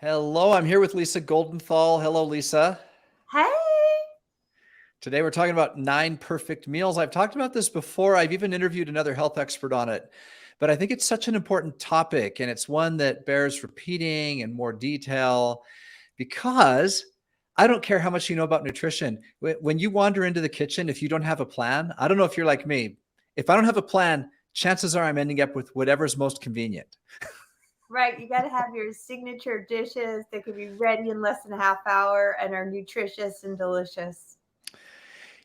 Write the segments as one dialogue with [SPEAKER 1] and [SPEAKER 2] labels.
[SPEAKER 1] Hello, I'm here with Lisa Goldenthal. Hello, Lisa.
[SPEAKER 2] Hey.
[SPEAKER 1] Today we're talking about 9 perfect meals. I've talked about this before. I've even interviewed another health expert on it. But I think it's such an important topic, and it's one that bears repeating in more detail because I don't care how much you know about nutrition. When you wander into the kitchen, if you don't have a plan, I don't know if you're like me. If I don't have a plan, chances are I'm ending up with whatever's most convenient.
[SPEAKER 2] Right, you got to have your signature dishes that could be ready in less than a half hour and are nutritious and delicious.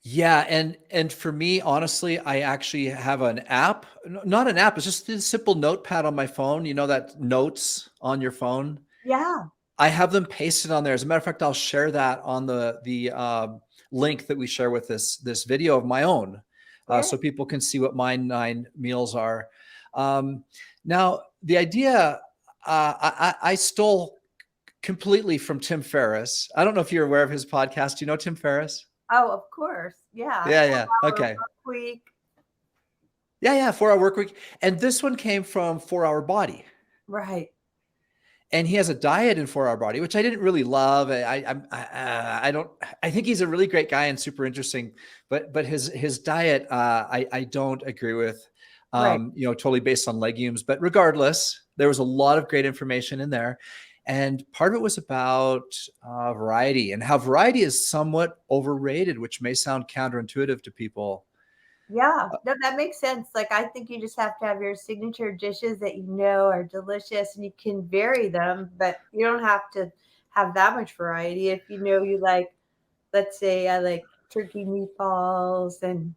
[SPEAKER 1] Yeah, and for me, honestly, I actually have an app. Not an app, it's just a simple notepad on my phone. You know that notes on your phone?
[SPEAKER 2] Yeah,
[SPEAKER 1] I have them pasted on there. As a matter of fact, I'll share that on the link that we share with this video of my own,
[SPEAKER 2] good.
[SPEAKER 1] so people can see what my 9 meals are. Um, Now, the idea I stole completely from Tim Ferriss. I don't know if you're aware of his podcast. Do you know Tim Ferriss?
[SPEAKER 2] Oh, of course. Yeah,
[SPEAKER 1] Yeah, yeah.
[SPEAKER 2] 4 hour
[SPEAKER 1] Okay.
[SPEAKER 2] work week.
[SPEAKER 1] Yeah, yeah, 4-hour work week. And this one came from 4-hour body.
[SPEAKER 2] Right.
[SPEAKER 1] And he has a diet in 4-hour body, which I didn't really love. I don't. I think he's a really great guy and super interesting, but his diet I don't agree with.
[SPEAKER 2] Right.
[SPEAKER 1] Totally based on legumes. But regardless, there was a lot of great information in there, and part of it was about variety and how variety is somewhat overrated, which may sound counterintuitive to people.
[SPEAKER 2] Yeah, no, that makes sense. Like, I think you just have to have your signature dishes that you know are delicious and you can vary them, but you don't have to have that much variety. If you know you like, let's say I like turkey meatballs and,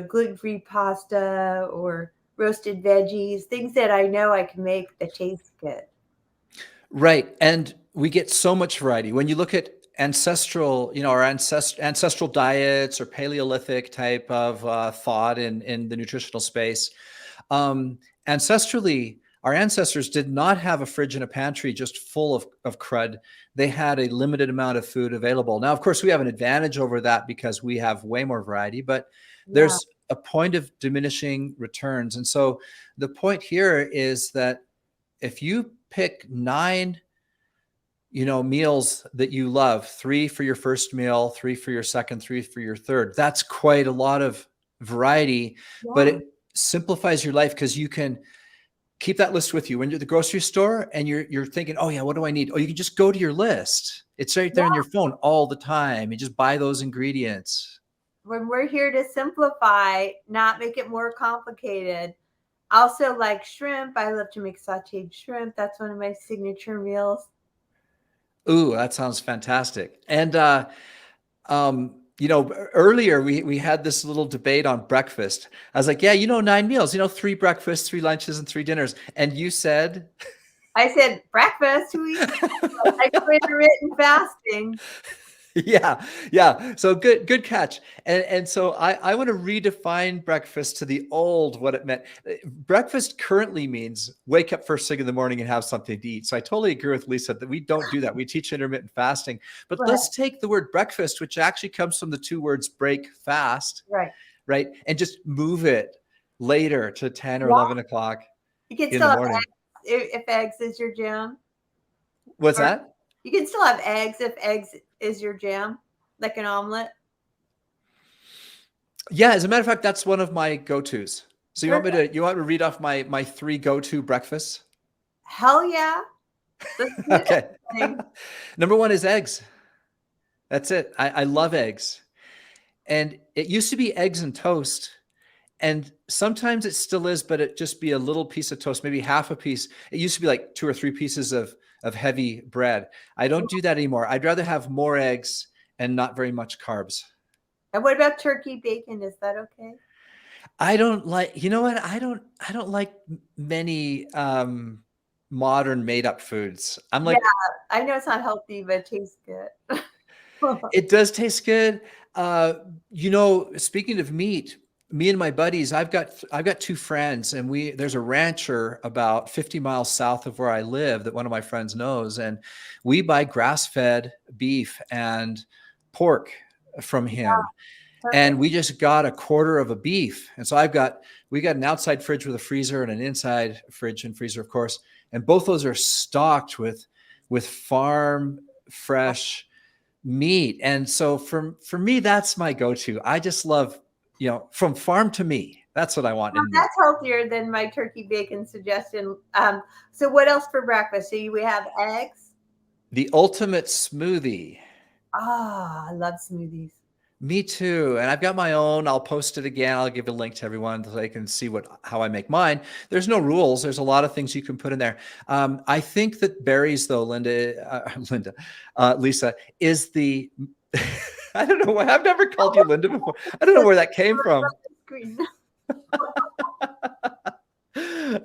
[SPEAKER 2] gluten-free pasta or roasted veggies, things that I know I can make that taste good.
[SPEAKER 1] Right. And we get so much variety. When you look at ancestral, our ancestral diets or Paleolithic type of thought in the nutritional space, ancestrally, our ancestors did not have a fridge and a pantry just full of crud. They had a limited amount of food available. Now, of course, we have an advantage over that because we have way more variety, but
[SPEAKER 2] Yeah.
[SPEAKER 1] there's a point of diminishing returns. And so the point here is that if you pick 9 meals that you love, 3 for your first meal, 3 for your second, 3 for your third, that's quite a lot of variety, but
[SPEAKER 2] Yeah.
[SPEAKER 1] it simplifies your life because you can keep that list with you when you're at the grocery store and you're thinking, oh yeah, what do I need? Oh, you can just go to your list. It's right there on
[SPEAKER 2] Yeah.
[SPEAKER 1] your phone all the time. You just buy those ingredients.
[SPEAKER 2] When we're here to simplify, not make it more complicated. Also, like shrimp, I love to make sauteed shrimp. That's one of my signature meals.
[SPEAKER 1] Ooh, that sounds fantastic. And earlier we had this little debate on breakfast. I was like, yeah, 9 meals, 3 breakfasts, 3 lunches, and 3 dinners. And you said,
[SPEAKER 2] I said breakfast. Who eats? I do intermittent fasting.
[SPEAKER 1] yeah, yeah. So good catch. And so I want to redefine breakfast to the old what it meant. Breakfast currently means wake up first thing in the morning and have something to eat. So I totally agree with Lisa that we don't do that. We teach intermittent fasting. But
[SPEAKER 2] Right.
[SPEAKER 1] let's take the word breakfast, which actually comes from the 2 words break fast,
[SPEAKER 2] Right.
[SPEAKER 1] right? And just move it later to 10 or
[SPEAKER 2] Yeah.
[SPEAKER 1] 11 o'clock
[SPEAKER 2] You can
[SPEAKER 1] in
[SPEAKER 2] still
[SPEAKER 1] the
[SPEAKER 2] have
[SPEAKER 1] morning.
[SPEAKER 2] eggs if eggs is your jam.
[SPEAKER 1] What's
[SPEAKER 2] Or
[SPEAKER 1] that?
[SPEAKER 2] you can still have eggs if eggs is your jam, like an omelet.
[SPEAKER 1] Yeah, as a matter of fact, that's one of my go-tos. So
[SPEAKER 2] Perfect.
[SPEAKER 1] you want me to read off my 3 go-to breakfasts?
[SPEAKER 2] Hell yeah. Let's do that
[SPEAKER 1] Okay.
[SPEAKER 2] thing.
[SPEAKER 1] Number 1 is eggs. That's it. I love eggs. And it used to be eggs and toast. And sometimes it still is, but it just be a little piece of toast, maybe half a piece. It used to be like 2 or 3 pieces of heavy bread. I don't do that anymore. I'd rather have more eggs and not very much carbs.
[SPEAKER 2] And what about turkey bacon? Is that okay?
[SPEAKER 1] I don't like, you know what? I don't like many modern made up foods. I'm
[SPEAKER 2] Yeah,
[SPEAKER 1] like,
[SPEAKER 2] I know it's not healthy, but it tastes good.
[SPEAKER 1] it does taste good. Speaking of meat, me and my buddies, I've got 2 friends, and there's a rancher about 50 miles south of where I live that one of my friends knows, and we buy grass-fed beef and pork from him. And
[SPEAKER 2] Perfect.
[SPEAKER 1] we just got a quarter of a beef. And so we got an outside fridge with a freezer and an inside fridge and freezer, of course. And both those are stocked with with farm fresh meat. And so for me, that's my go-to. I just love, from farm to me. That's what I want
[SPEAKER 2] Well,
[SPEAKER 1] in meat.
[SPEAKER 2] that's healthier than my turkey bacon suggestion. So what else for breakfast? So we have eggs.
[SPEAKER 1] The ultimate smoothie.
[SPEAKER 2] Ah, I love smoothies.
[SPEAKER 1] Me too. And I've got my own. I'll post it again. I'll give a link to everyone so they can see how I make mine. There's no rules. There's a lot of things you can put in there. I think that berries, though, Lisa, is the, I don't know why. I've never called you Linda before. I don't know where that came from.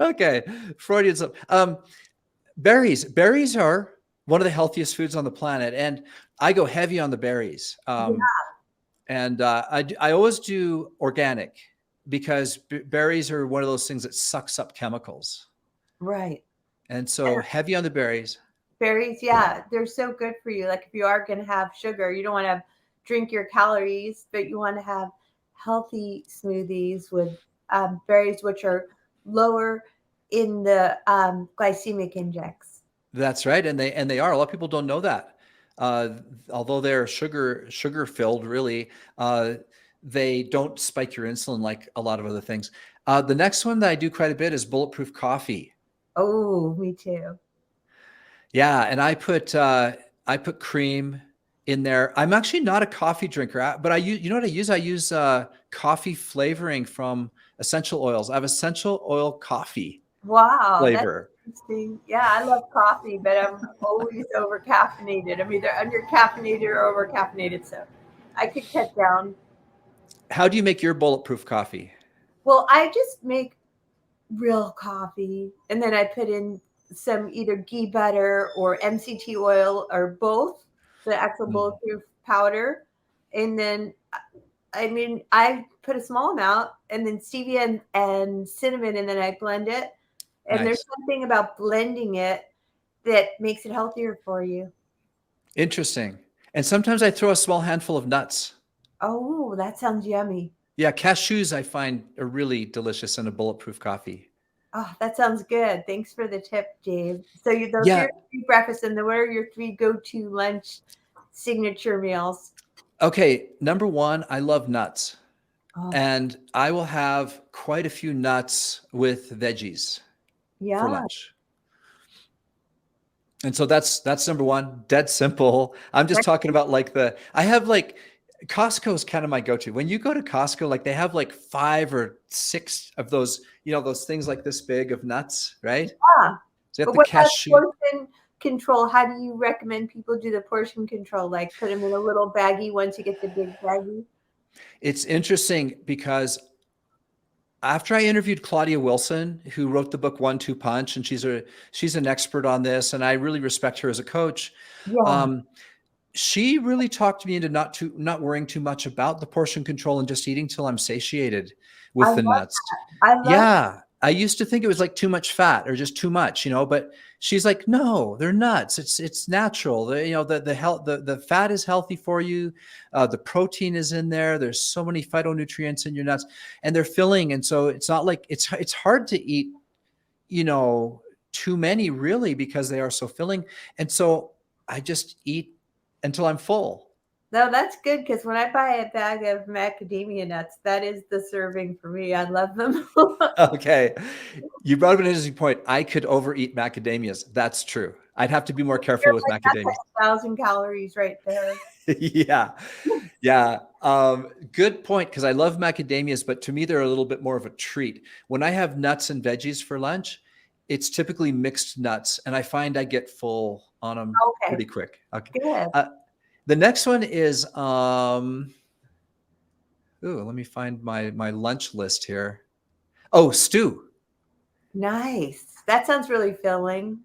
[SPEAKER 1] Okay. Freudian slip. Berries are one of the healthiest foods on the planet. And I go heavy on the berries. And I always do organic because berries are one of those things that sucks up chemicals.
[SPEAKER 2] Right.
[SPEAKER 1] And so heavy on the berries.
[SPEAKER 2] Berries, yeah, they're so good for you. Like if you are going to have sugar, you don't want to drink your calories, but you want to have healthy smoothies with berries, which are lower in the glycemic index.
[SPEAKER 1] That's right. And they are. A lot of people don't know that. Although they're sugar filled, really, they don't spike your insulin like a lot of other things. The next one that I do quite a bit is bulletproof coffee.
[SPEAKER 2] Oh, me too.
[SPEAKER 1] Yeah, and I put cream in there. I'm actually not a coffee drinker, but you know what I use? I use coffee flavoring from essential oils. I have essential oil coffee flavor.
[SPEAKER 2] That's interesting. Yeah, I love coffee, but I'm always over caffeinated. I'm either under caffeinated or over caffeinated, so I could cut down.
[SPEAKER 1] How do you make your bulletproof coffee?
[SPEAKER 2] Well, I just make real coffee, and then I put in some either ghee butter or MCT oil or both, the actual bulletproof powder. And then, I mean, I put a small amount and then stevia and cinnamon, and then I blend it. And
[SPEAKER 1] Nice.
[SPEAKER 2] there's something about blending it that makes it healthier for you.
[SPEAKER 1] Interesting. And sometimes I throw a small handful of nuts.
[SPEAKER 2] Oh, that sounds yummy.
[SPEAKER 1] Yeah, cashews I find are really delicious in a bulletproof coffee.
[SPEAKER 2] Oh, that sounds good. Thanks for the tip, Dave. So those
[SPEAKER 1] Yeah.
[SPEAKER 2] are your 3 breakfasts, and then what are your 3 go-to lunch signature meals?
[SPEAKER 1] Okay, number one, I love nuts.
[SPEAKER 2] Oh,
[SPEAKER 1] And I will have quite a few nuts with veggies for
[SPEAKER 2] yeah.
[SPEAKER 1] lunch. And so that's number one, dead simple. I'm just talking about I have Costco is kind of my go-to. When you go to Costco, like they have like 5 or 6 of those, those things like this big of nuts, right?
[SPEAKER 2] Yeah.
[SPEAKER 1] So you have
[SPEAKER 2] But
[SPEAKER 1] the
[SPEAKER 2] what about
[SPEAKER 1] cashew.
[SPEAKER 2] portion control? How do you recommend people do the portion control? Like put them in a little baggie once you get the big baggie?
[SPEAKER 1] It's interesting because after I interviewed Claudia Wilson, who wrote the book 1-2 Punch, and she's an expert on this, and I really respect her as a coach.
[SPEAKER 2] Yeah.
[SPEAKER 1] She really talked me into not worrying too much about the portion control and just eating till I'm satiated with
[SPEAKER 2] I
[SPEAKER 1] the
[SPEAKER 2] love
[SPEAKER 1] nuts.
[SPEAKER 2] that. I love
[SPEAKER 1] Yeah, I used to think it was like too much fat or just too much, but she's like, no, they're nuts. It's natural. The fat is healthy for you. The protein is in there. There's so many phytonutrients in your nuts, and they're filling. And so it's not like it's hard to eat, too many really because they are so filling. And so I just eat until I'm full.
[SPEAKER 2] No, that's good because when I buy a bag of macadamia nuts, that is the serving for me. I love them.
[SPEAKER 1] Okay. You brought up an interesting point. I could overeat macadamias. That's true. I'd have to be more careful with
[SPEAKER 2] That's
[SPEAKER 1] macadamias.
[SPEAKER 2] 1,000 calories right there.
[SPEAKER 1] Yeah. Yeah. Good point. Cause I love macadamias, but to me, they're a little bit more of a treat. When I have nuts and veggies for lunch, it's typically mixed nuts, and I find I get full on them pretty quick. Okay.
[SPEAKER 2] Good.
[SPEAKER 1] The next one is, let me find my lunch list here. Oh, stew.
[SPEAKER 2] Nice. That sounds really filling.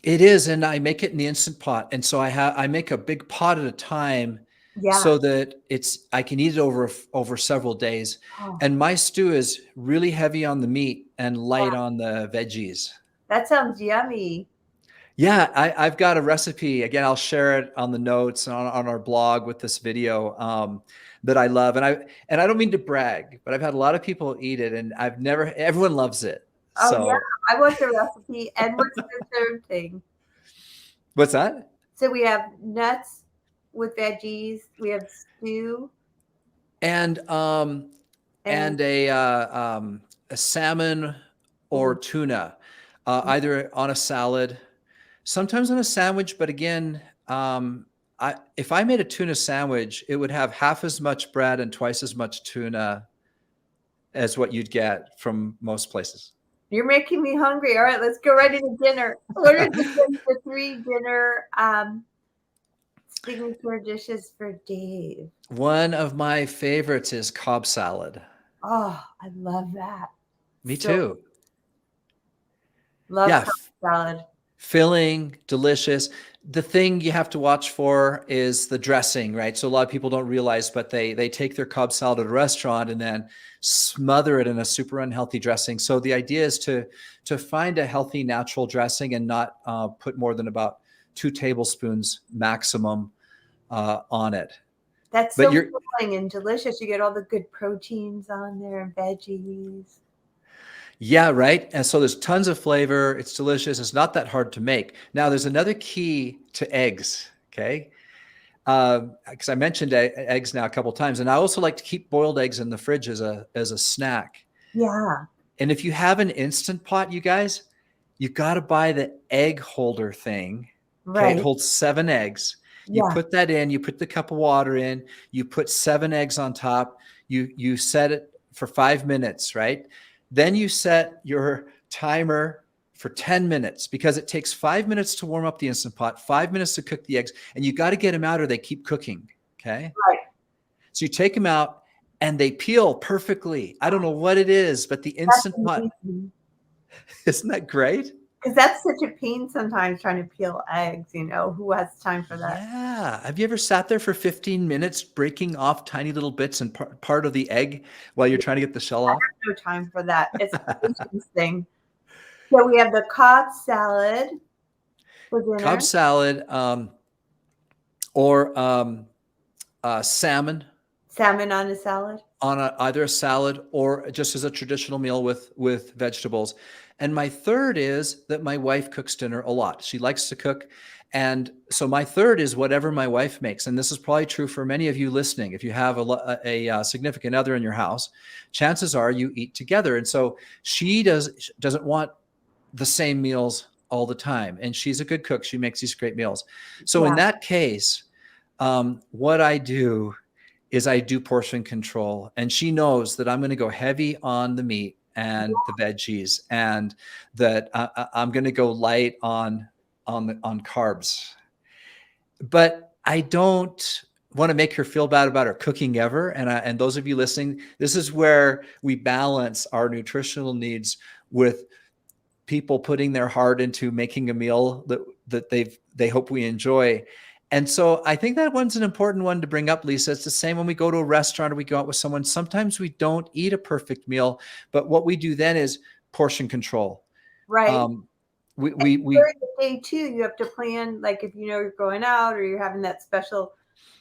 [SPEAKER 1] It is, and I make it in the Instant Pot, and so I make a big pot at a time,
[SPEAKER 2] Yeah.
[SPEAKER 1] so that I can eat it over several days.
[SPEAKER 2] Oh,
[SPEAKER 1] And my stew is really heavy on the meat and light on the veggies.
[SPEAKER 2] that sounds yummy.
[SPEAKER 1] Yeah, I've got a recipe. Again, I'll share it on the notes on our blog with this video that I love. And I don't mean to brag, but I've had a lot of people eat it, and everyone loves it.
[SPEAKER 2] Oh,
[SPEAKER 1] So
[SPEAKER 2] yeah. I want the recipe. And what's the third thing?
[SPEAKER 1] What's that?
[SPEAKER 2] So we have nuts with veggies. We have stew
[SPEAKER 1] And
[SPEAKER 2] and
[SPEAKER 1] a salmon or
[SPEAKER 2] ooh,
[SPEAKER 1] tuna, either on a salad, sometimes on a sandwich. But again, if I made a tuna sandwich, it would have half as much bread and twice as much tuna as what you'd get from most places.
[SPEAKER 2] you're making me hungry. All right, let's go right into dinner. What are the three dinner signature dishes for Dave?
[SPEAKER 1] One of my favorites is Cobb salad.
[SPEAKER 2] Oh, I love that.
[SPEAKER 1] Me
[SPEAKER 2] So
[SPEAKER 1] too.
[SPEAKER 2] love
[SPEAKER 1] Yeah,
[SPEAKER 2] Cobb salad.
[SPEAKER 1] filling, delicious. The thing you have to watch for is the dressing, right? So a lot of people don't realize, but they take their Cobb salad at a restaurant and then smother it in a super unhealthy dressing. So the idea is to find a healthy natural dressing and not put more than about 2 tablespoons maximum on it.
[SPEAKER 2] That's
[SPEAKER 1] But
[SPEAKER 2] so
[SPEAKER 1] you're
[SPEAKER 2] filling and delicious. You get all the good proteins on there and veggies.
[SPEAKER 1] Yeah, right. And so there's tons of flavor. It's delicious. It's not that hard to make. Now, there's another key to eggs. Okay. Because I mentioned eggs now a couple of times, and I also like to keep boiled eggs in the fridge as a snack.
[SPEAKER 2] Yeah,
[SPEAKER 1] And if you have an instant pot, you guys, you got to buy the egg holder thing. Okay, it
[SPEAKER 2] right.
[SPEAKER 1] holds 7 eggs. You
[SPEAKER 2] Yeah,
[SPEAKER 1] put that in. You put the cup of water in. You put 7 eggs on top. You set it for 5 minutes, right? Then you set your timer for 10 minutes because it takes 5 minutes to warm up the instant pot, 5 minutes to cook the eggs, and you got to get them out or they keep cooking. Okay.
[SPEAKER 2] right.
[SPEAKER 1] So you take them out and they peel perfectly. I don't know what it is, but the
[SPEAKER 2] That's
[SPEAKER 1] instant pot,
[SPEAKER 2] amazing.
[SPEAKER 1] isn't that great?
[SPEAKER 2] Because that's such a pain sometimes trying to peel eggs. Who has time for that?
[SPEAKER 1] Yeah. Have you ever sat there for 15 minutes breaking off tiny little bits and part of the egg while you're trying to get the shell off?
[SPEAKER 2] No time for that. It's a patience thing. So we have the cod salad for
[SPEAKER 1] Cobb
[SPEAKER 2] dinner.
[SPEAKER 1] salad, or salmon
[SPEAKER 2] Salmon on a salad.
[SPEAKER 1] on either a salad or just as a traditional meal with vegetables. And my third is that my wife cooks dinner a lot. She likes to cook. And so my third is whatever my wife makes. And this is probably true for many of you listening. If you have a significant other in your house, chances are you eat together. And so she doesn't want the same meals all the time. And she's a good cook. She makes these great meals. So in
[SPEAKER 2] Yeah.
[SPEAKER 1] that case, what I do is I do portion control, and she knows that I'm going to go heavy on the meat and the veggies, and that I'm going to go light on carbs. But I don't want to make her feel bad about her cooking ever. And those of you listening, this is where we balance our nutritional needs with people putting their heart into making a meal that they hope we enjoy. And so I think that one's an important one to bring up, Lisa. It's the same when we go to a restaurant or we go out with someone. Sometimes we don't eat a perfect meal, but what we do then is portion control.
[SPEAKER 2] Right.
[SPEAKER 1] Um, we,
[SPEAKER 2] And
[SPEAKER 1] we, we,
[SPEAKER 2] during the day too, you have to plan, like if you're going out or you're having that special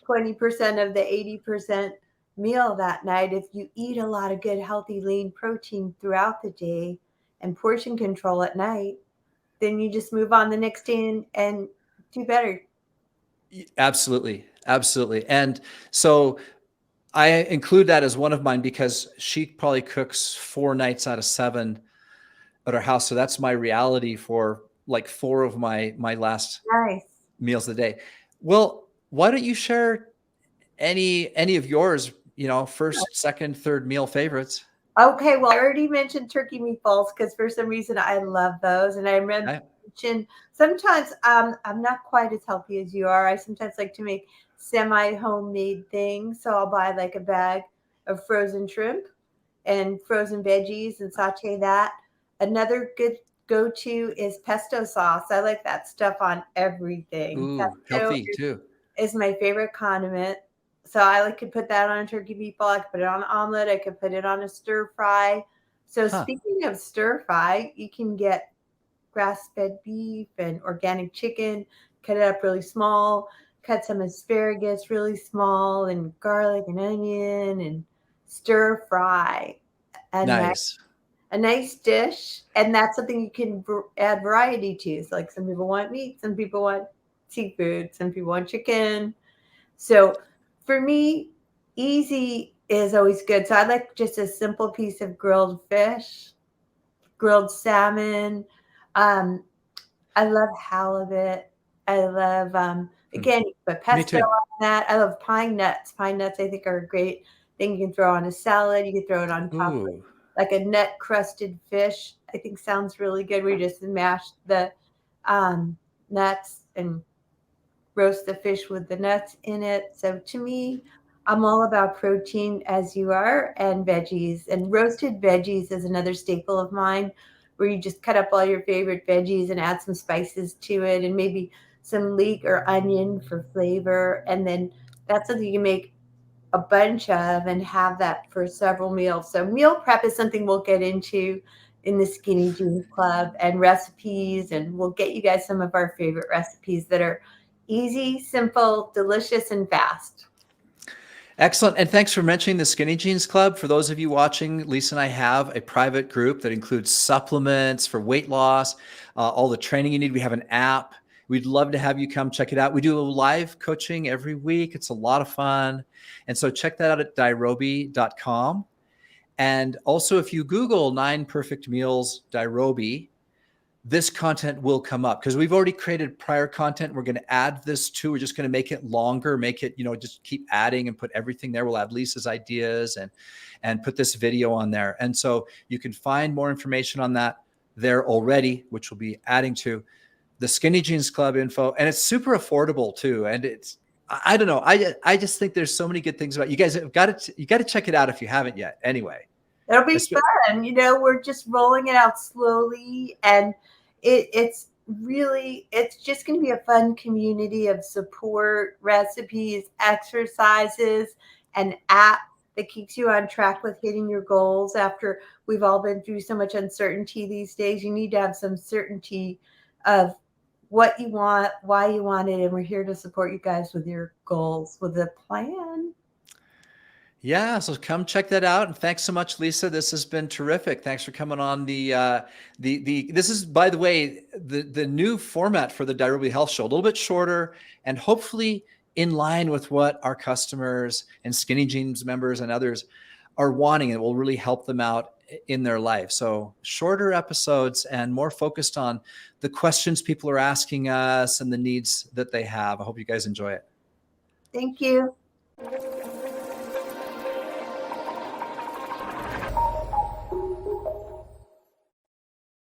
[SPEAKER 2] 20% of the 80% meal that night, if you eat a lot of good, healthy, lean protein throughout the day and portion control at night, then you just move on the next day and do better.
[SPEAKER 1] Absolutely. Absolutely. And so I include that as one of mine because she probably cooks 4 nights out of 7 at our house. So that's my reality for like 4 of my last
[SPEAKER 2] Nice.
[SPEAKER 1] meals of the day. Well, why don't you share any of yours, first, second, third meal favorites?
[SPEAKER 2] Okay, well, I already mentioned turkey meatballs because for some reason I love those. And I
[SPEAKER 1] Okay.
[SPEAKER 2] mentioned sometimes I'm not quite as healthy as you are. I sometimes like to make semi homemade things. So I'll buy like a bag of frozen shrimp and frozen veggies and saute that. Another good go to is pesto sauce. I like that stuff on everything.
[SPEAKER 1] Ooh,
[SPEAKER 2] Pesto
[SPEAKER 1] healthy too.
[SPEAKER 2] is my favorite condiment. So I like to put that on a turkey meatball. I could put it on an omelet. I could put it on a stir fry. So
[SPEAKER 1] Huh.
[SPEAKER 2] speaking of stir fry, you can get grass-fed beef and organic chicken, cut it up really small, cut some asparagus really small and garlic and onion and stir fry a nice,
[SPEAKER 1] Nice.
[SPEAKER 2] a nice dish. And that's something you can add variety to. So like some people want meat, some people want seafood. Some people want chicken. So for me, easy is always good. So I like just a simple piece of grilled fish, grilled salmon. Um, I love halibut. I love,
[SPEAKER 1] Hmm.
[SPEAKER 2] again, you put
[SPEAKER 1] Me
[SPEAKER 2] pesto
[SPEAKER 1] too.
[SPEAKER 2] on that. I love pine nuts. Pine nuts, I think, are a great thing you can throw on a salad. You can throw it on top of
[SPEAKER 1] Ooh.
[SPEAKER 2] like a nut crusted fish. I think sounds really good. We just mash the nuts and roast the fish with the nuts in it. So to me, I'm all about protein as you are and veggies. And roasted veggies is another staple of mine where you just cut up all your favorite veggies and add some spices to it and maybe some leek or onion for flavor. And then that's something you can make a bunch of and have that for several meals. So meal prep is something we'll get into in the Skinny Jeans Club and recipes, and we'll get you guys some of our favorite recipes that are easy, simple, delicious, and fast.
[SPEAKER 1] Excellent. And thanks for mentioning the Skinny Jeans Club. For those of you watching, Lisa and I have a private group that includes supplements for weight loss, all the training you need. We have an app. We'd love to have you come check it out. We do live coaching every week. It's a lot of fun. And so check that out at dirobi.com. And also, if you Google 9 Perfect Meals Dirobi, this content will come up because we've already created prior content. We're going to add this too. We're just going to make it longer, make it, just keep adding and put everything there. We'll add Lisa's ideas and put this video on there. And so you can find more information on that there already, which we'll be adding to the Skinny Jeans Club info. And it's super affordable too. And I don't know. I just think there's so many good things about it. You guys have you got to check it out if you haven't yet. Anyway.
[SPEAKER 2] It'll be fun. We're just rolling it out slowly, and it's just going to be a fun community of support, recipes, exercises, an app that keeps you on track with hitting your goals. After we've all been through so much uncertainty these days, you need to have some certainty of what you want, why you want it, and we're here to support you guys with your goals, with a plan.
[SPEAKER 1] Yeah, so come check that out. And thanks so much, Lisa. This has been terrific. Thanks for coming on this is, by the way, the new format for the Dirobi Health Show, a little bit shorter and hopefully in line with what our customers and Skinny Jeans members and others are wanting. It will really help them out in their life. So shorter episodes and more focused on the questions people are asking us and the needs that they have. I hope you guys enjoy it.
[SPEAKER 2] Thank you.